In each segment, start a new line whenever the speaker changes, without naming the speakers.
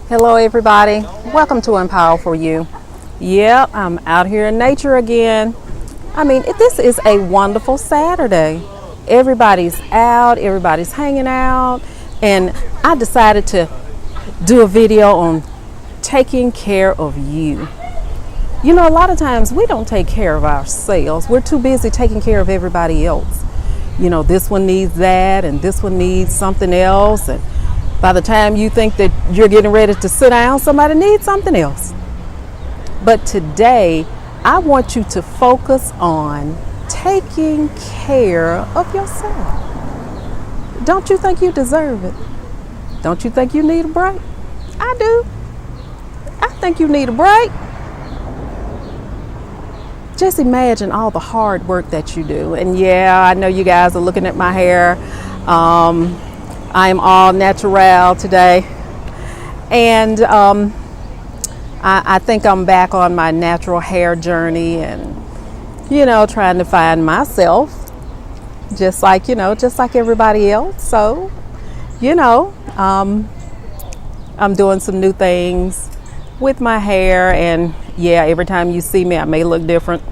Hello, everybody. Welcome to Empower for You. Yep, I'm out here in nature again. This is a wonderful Saturday. Everybody's out, everybody's hanging out, and I decided to do a video on taking care of you. You know, a lot of times we don't take care of ourselves. We're too busy taking care of everybody else. You know, this one needs that, and this one needs something else, and by the time you think that you're getting ready to sit down, somebody needs something else. But today, I want you to focus on taking care of yourself. Don't you think you deserve it? Don't you think you need a break? I do. I think you need a break. Just imagine all the hard work that you do. And yeah, I know you guys are looking at my hair. I am all natural today, and I think I'm back on my natural hair journey, and trying to find myself, just like everybody else. So, I'm doing some new things with my hair, and yeah, every time you see me, I may look different,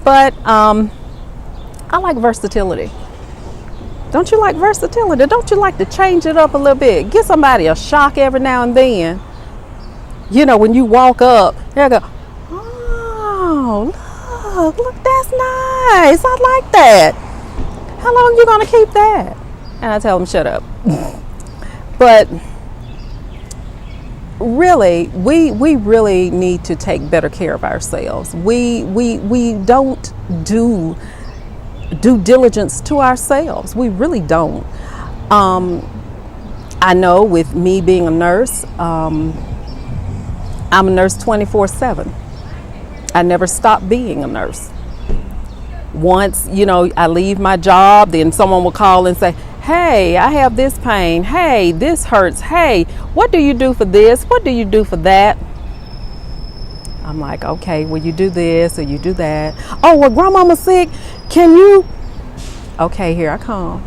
but I like versatility. Don't you like versatility? Don't you like to change it up a little bit? Give somebody a shock every now and then. You know, when you walk up, they go, oh, look, that's nice. I like that. How long you gonna keep that? And I tell them, shut up. But really, we really need to take better care of ourselves. We don't do due diligence to ourselves. We really don't. I know with me being a nurse, I'm a nurse 24/7. I never stop being a nurse. Once, I leave my job, then someone will call and say, hey, I have this pain. Hey, this hurts. Hey, what do you do for this? What do you do for that? I'm like, okay, well, you do this or you do that. Oh, well, grandmama's sick. Can you? Okay, here I come.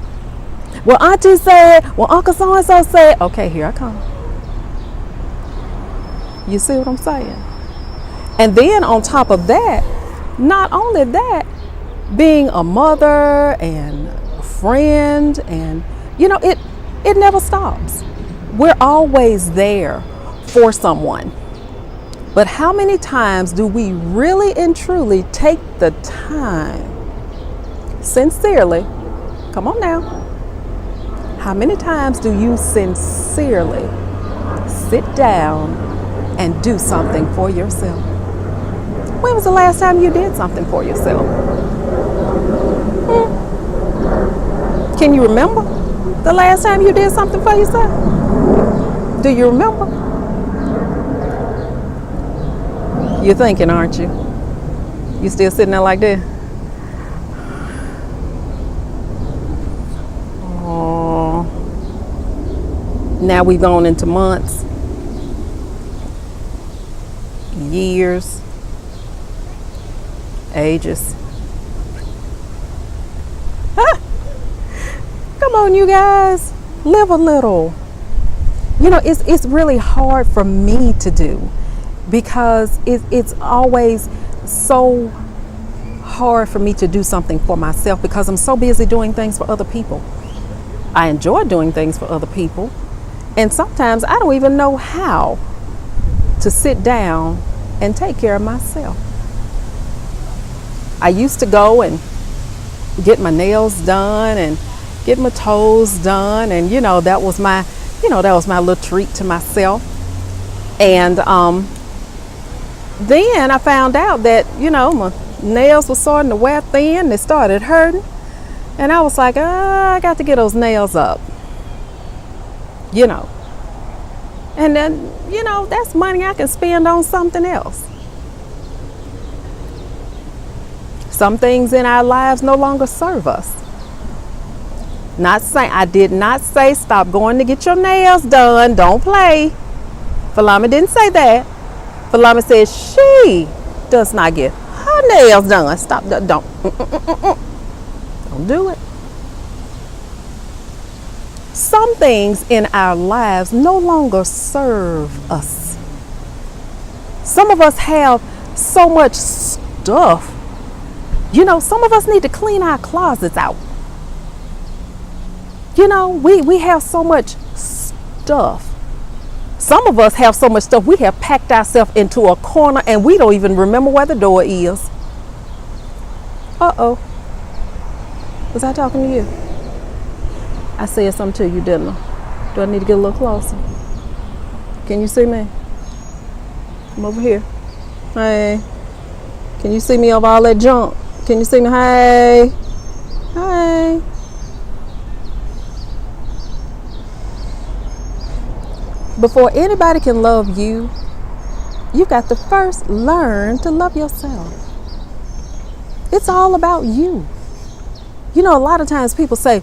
Well, auntie said, well, uncle so-and-so said, okay, here I come. You see what I'm saying? And then on top of that, not only that, being a mother and a friend, and it never stops. We're always there for someone. But how many times do we really and truly take the time, sincerely, come on now, how many times do you sincerely sit down and do something for yourself? When was the last time you did something for yourself? Can you remember the last time you did something for yourself? Do you remember? You're thinking, aren't you? You still sitting there like this? Oh. Now we've gone into months, years, ages. Come on, you guys, live a little. It's really hard for me to do, because it's always so hard for me to do something for myself, because I'm so busy doing things for other people. I enjoy doing things for other people, and sometimes I don't even know how to sit down and take care of myself. I used to go and get my nails done and get my toes done, and that was my little treat to myself. And then I found out that my nails were starting to wear thin. They started hurting, and I was like, I got to get those nails up. And then that's money I can spend on something else. Some things in our lives no longer serve us. I did not say stop going to get your nails done. Don't play. Falama didn't say that. Falama said she does not get her nails done. Stop. Don't do it. Some things in our lives no longer serve us. Some of us have so much stuff. You know, some of us need to clean our closets out. You know, we have so much stuff. Some of us have so much stuff we have packed ourselves into a corner and we don't even remember where the door is. Uh-oh. Was I talking to you? I said something to you, didn't I? Do I need to get a little closer? Can you see me? I'm over here. Hey. Can you see me over all that junk? Can you see me? Hey. Hey. Before anybody can love you, you got to first learn to love yourself. It's all about you. You know, a lot of times people say,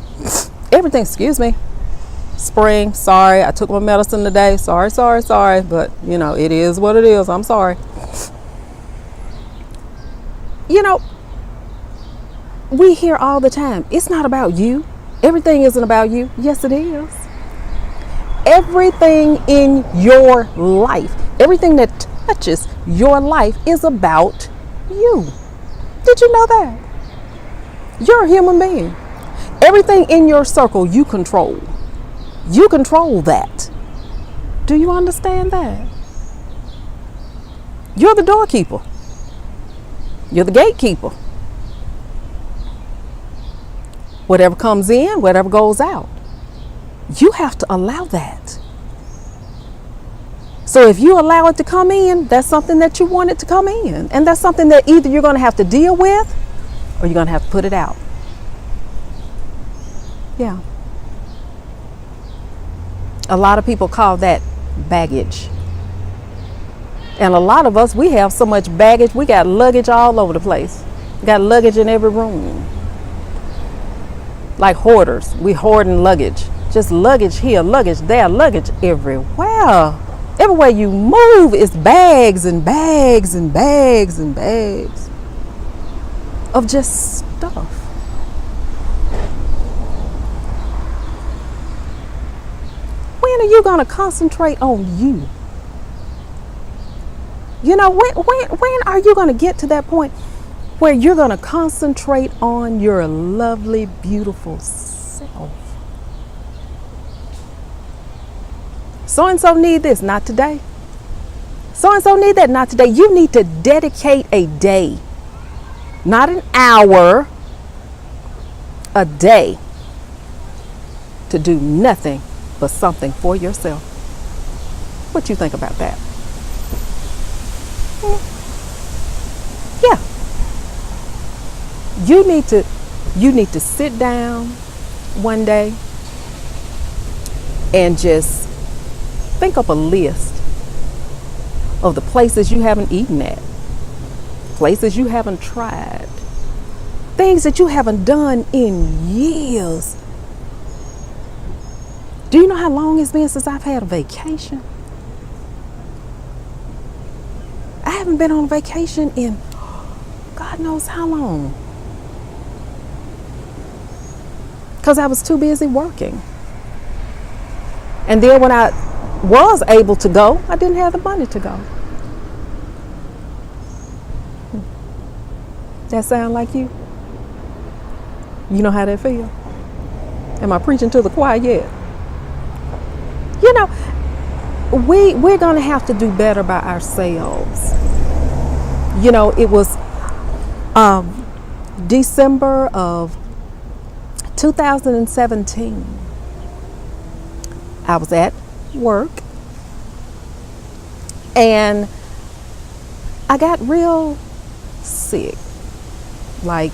everything, excuse me, spring, sorry, I took my medicine today, sorry, but you know, it is what it is, I'm sorry. You know, we hear all the time, it's not about you. Everything isn't about you. Yes, it is. Everything in your life, everything that touches your life is about you. Did you know that? You're a human being. Everything in your circle you control. You control that. Do you understand that? You're the doorkeeper. You're the gatekeeper. Whatever comes in, whatever goes out, you have to allow that. So if you allow it to come in, that's something that you want it to come in. And that's something that either you're going to have to deal with or you're going to have to put it out. Yeah. A lot of people call that baggage. And a lot of us, we have so much baggage, we got luggage all over the place. We got luggage in every room. Like hoarders, we hoarding luggage. Just luggage here, luggage there, luggage everywhere. Everywhere you move is bags and bags and bags and bags of just stuff. When are you going to concentrate on you? You know, when are you going to get to that point where you're going to concentrate on your lovely, beautiful self? So-and-so need this, not today. So-and-so need that, not today. You need to dedicate a day, not an hour, a day, to do nothing but something for yourself. What you think about that? Yeah. You need to sit down one day and just think up a list of the places you haven't eaten at, places you haven't tried, things that you haven't done in years. Do you know how long it's been since I've had a vacation? I haven't been on vacation in God knows how long. Because I was too busy working. And then when I was able to go, I didn't have the money to go. That sound like you? You know how that feel? Am I preaching to the choir yet? You know, we're going to have to do better by ourselves. You know, it was December of 2017. I was at work and I got real sick, like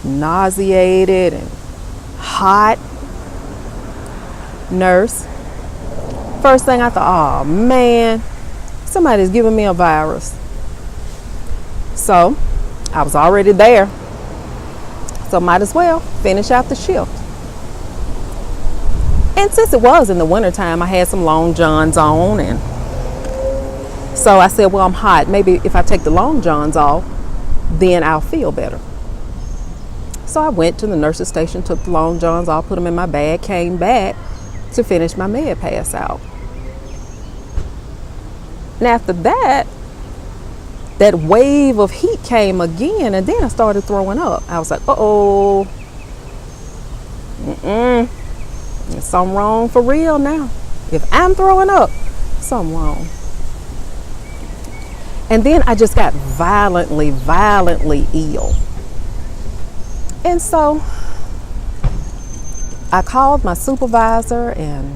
nauseated and hot. Nurse, first thing I thought, oh man, somebody's giving me a virus. So I was already there, so might as well finish out the shift. And since it was in the wintertime, I had some long johns on, and so I said, well, I'm hot. Maybe if I take the long johns off, then I'll feel better. So I went to the nurse's station, took the long johns off, put them in my bag, came back, to finish my med pass out. And after that, that wave of heat came again, and then I started throwing up. I was like, uh-oh. There's something wrong for real now. If I'm throwing up, something wrong. And then I just got violently ill. And so I called my supervisor, and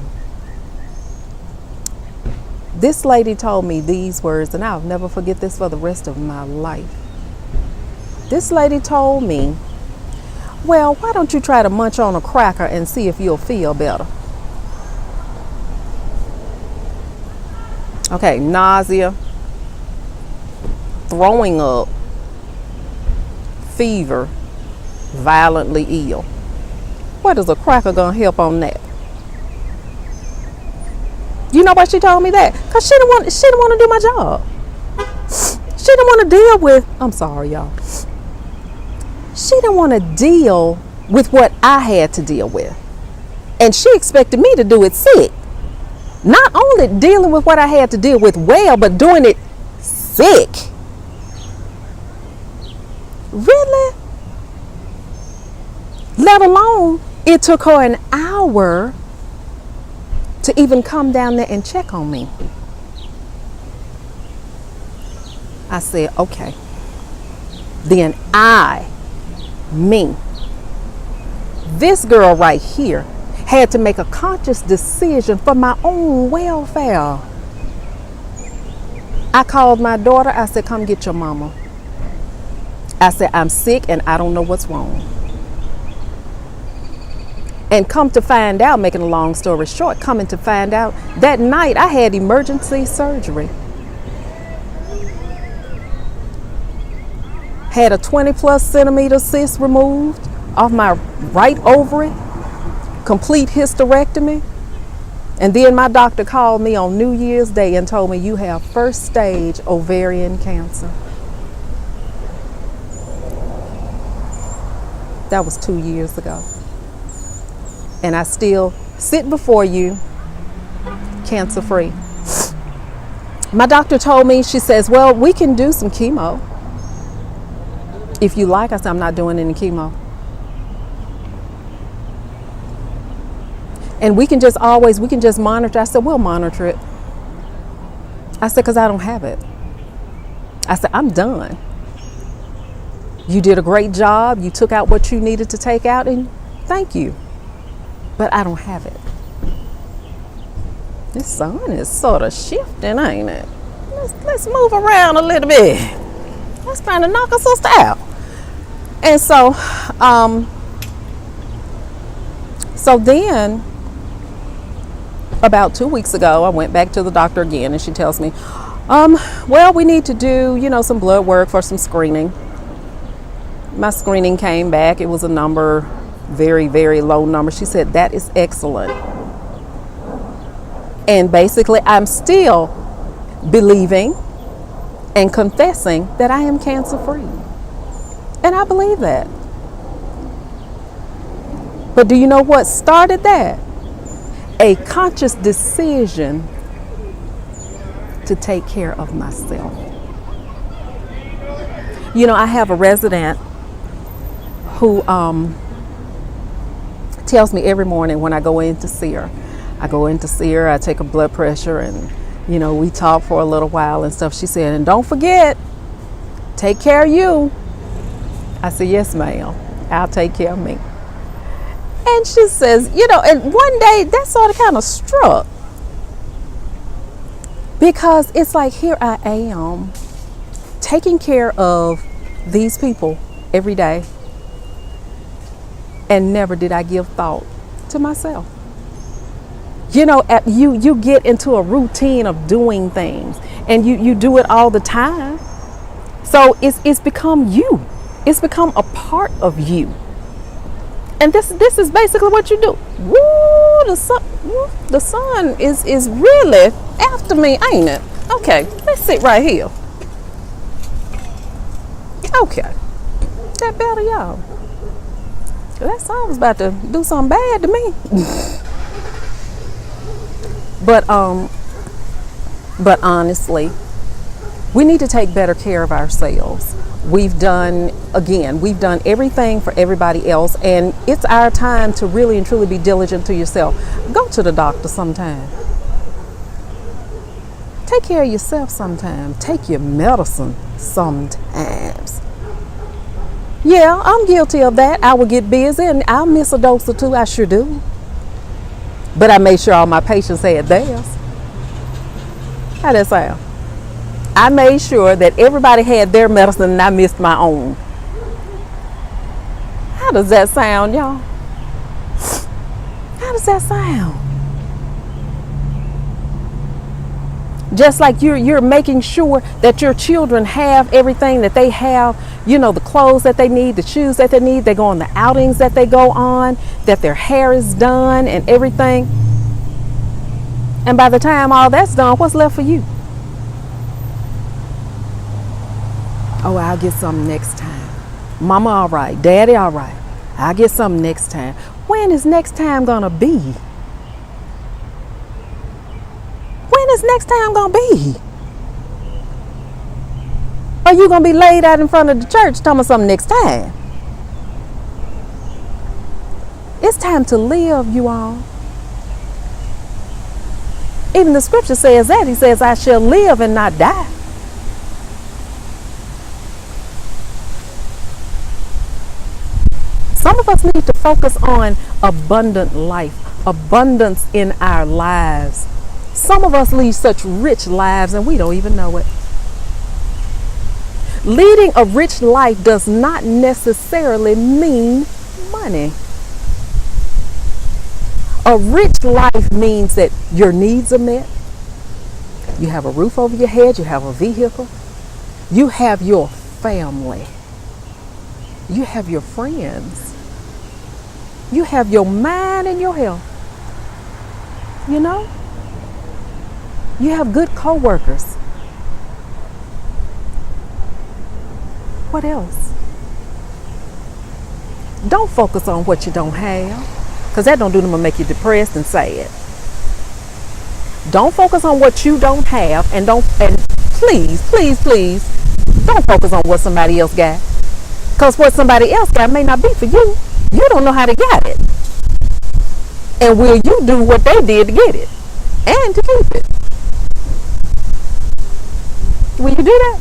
this lady told me these words, and I'll never forget this for the rest of my life. This lady told me, well, why don't you try to munch on a cracker and see if you'll feel better? Okay, nausea, throwing up, fever, violently ill. What is a cracker gonna help on that? You know why she told me that? Because she didn't want to do my job. She didn't want to deal with, I'm sorry, y'all. She didn't want to deal with what I had to deal with. And she expected me to do it sick. Not only dealing with what I had to deal with well, but doing it sick. Really? Let alone, it took her an hour to even come down there and check on me. I said, okay. Then this girl right here had to make a conscious decision for my own welfare. I called my daughter. I said, come get your mama. I said, I'm sick and I don't know what's wrong. And come to find out, making a long story short, coming to find out, that night I had emergency surgery. Had a 20+ centimeter cyst removed off my right ovary, complete hysterectomy. And then my doctor called me on New Year's Day and told me, you have 1st stage ovarian cancer. That was 2 years ago. And I still sit before you cancer free. My doctor told me, she says, well, we can do some chemo. If you like. I said, I'm not doing any chemo. And we can just monitor. I said, we'll monitor it. I said, because I don't have it. I said, I'm done. You did a great job. You took out what you needed to take out, and thank you. But I don't have it. This sun is sort of shifting, ain't it? Let's move around a little bit. Let's trying to knock us out. And so, then about 2 weeks ago, I went back to the doctor again, and she tells me, well, we need to do, some blood work for some screening. My screening came back. It was a number, very, very low number. She said, that is excellent. And basically, I'm still believing and confessing that I am cancer free. And I believe that. But do you know what started that? A conscious decision to take care of myself. I have a resident who tells me every morning when I go in to see her. I take her blood pressure, and, we talk for a little while and stuff. She said, and don't forget, take care of you. I said, yes, ma'am, I'll take care of me. And she says, and one day that sort of kind of struck, because it's like, here I am taking care of these people every day, and never did I give thought to myself. You get into a routine of doing things, and you do it all the time. So it's become you. It's become a part of you. And this is basically what you do. Woo, the sun is really after me, ain't it? Okay, let's sit right here. Okay. That better, y'all? That sun was about to do something bad to me. But honestly, we need to take better care of ourselves. We've done everything for everybody else, and it's our time to really and truly be diligent to yourself. Go to the doctor sometime. Take care of yourself sometime. Take your medicine sometimes. Yeah, I'm guilty of that. I will get busy and I'll miss a dose or two. I sure do. But I made sure all my patients had theirs. How that sound? I made sure that everybody had their medicine and I missed my own. How does that sound, y'all? How does that sound? Just like you're making sure that your children have everything that they have, the clothes that they need, the shoes that they need, they go on the outings that they go on, that their hair is done and everything. And by the time all that's done, what's left for you? Oh, I'll get something next time. Mama, all right. Daddy, all right. I'll get something next time. When is next time gonna be? When is next time gonna be? Are you gonna be laid out in front of the church talking about something next time? It's time to live, you all. Even the scripture says that. He says, I shall live and not die. Some of us need to focus on abundant life, abundance in our lives. Some of us lead such rich lives and we don't even know it. Leading a rich life does not necessarily mean money. A rich life means that your needs are met. You have a roof over your head, you have a vehicle, you have your family, you have your friends. You have your mind and your health. You have good co-workers. What else? Don't focus on what you don't have, because that don't do nothing but make you depressed and sad. Don't focus on what you don't have, and please, don't focus on what somebody else got, because what somebody else got may not be for you. You don't know how they got it. And will you do what they did to get it and to keep it? Will you do that?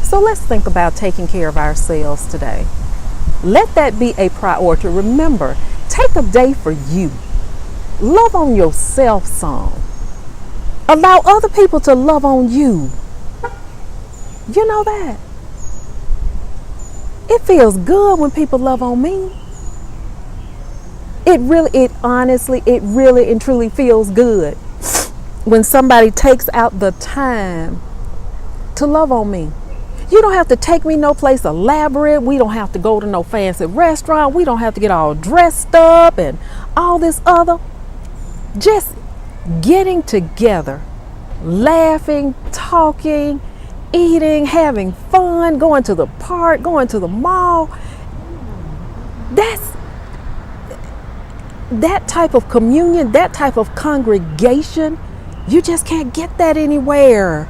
So let's think about taking care of ourselves today. Let that be a priority. Remember, take a day for you. Love on yourself some. Allow other people to love on you. You know that. It feels good when people love on me. It really and truly feels good when somebody takes out the time to love on me. You don't have to take me no place elaborate. We don't have to go to no fancy restaurant. We don't have to get all dressed up and all this other. Just getting together, laughing, talking, eating, having fun, going to the park, going to the mall. That type of communion, that type of congregation, you just can't get that anywhere.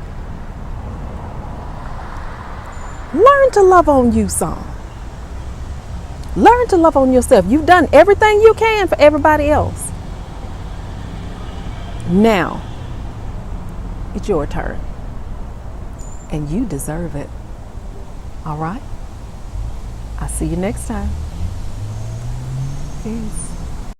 Learn to love on you some. Learn to love on yourself. You've done everything you can for everybody else. Now, it's your turn. And you deserve it. All right? I'll see you next time. Peace.